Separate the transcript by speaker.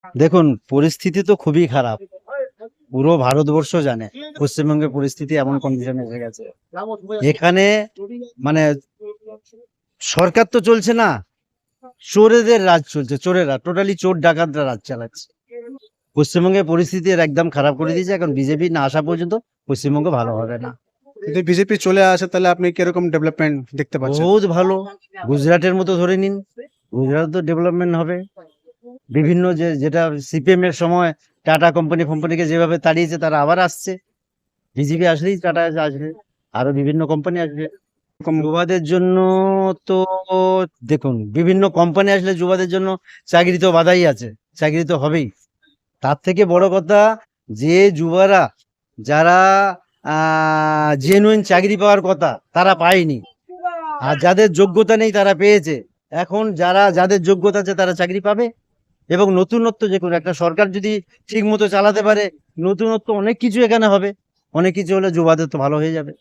Speaker 1: দেখুন, পরিস্থিতি তো খুবই খারাপ। পুরো ভারতবর্ষ জানে পশ্চিমবঙ্গের পরিস্থিতি এমন কন্ডিশনে এসে গেছে। এখানে মানে সরকার তো চলছে না, চোরেদের রাজ চলছে। চোরেরা টোটালি চোর ডাকাতরা রাজ চালাচ্ছে। পশ্চিমবঙ্গের পরিস্থিতি এর একদম খারাপ করে দিয়েছে। এখন বিজেপি না আসা পর্যন্ত পশ্চিমবঙ্গ ভালো হবে না।
Speaker 2: যদি বিজেপি চলে আসে তাহলে আপনি কিরকম ডেভেলপমেন্ট দেখতে পাচ্ছেন?
Speaker 1: বহুত ভালো। গুজরাটের মতো ধরে নিন, গুজরাট তো ডেভেলপমেন্ট হবে। বিভিন্ন যেটা সিপিএম এর সময় টাটা কোম্পানিকে যেভাবে তাড়িয়েছে, তারা আবার আসছে। বিজেপি আসলেই টাটা আসবে, আরো বিভিন্ন কোম্পানি আসবে। যুবাদের জন্য তো দেখুন, বিভিন্ন কোম্পানি আসলে যুবাদের জন্য চাকরি তো বাধাই আছে, চাকরি তো হবেই। তার থেকে বড় কথা, যে যুবারা যারা জেনুইন চাকরি পাওয়ার কথা তারা পায়নি, আর যাদের যোগ্যতা নেই তারা পেয়েছে। এখন যাদের যোগ্যতা আছে তারা চাকরি পাবে। এবং নতুনত্ব, যে কোনো একটা সরকার যদি ঠিক মতো চালাতে পারে, নতুনত্ব অনেক কিছু এখানে হবে। অনেক কিছু হলে যুবাদের তো ভালো হয়ে যাবে।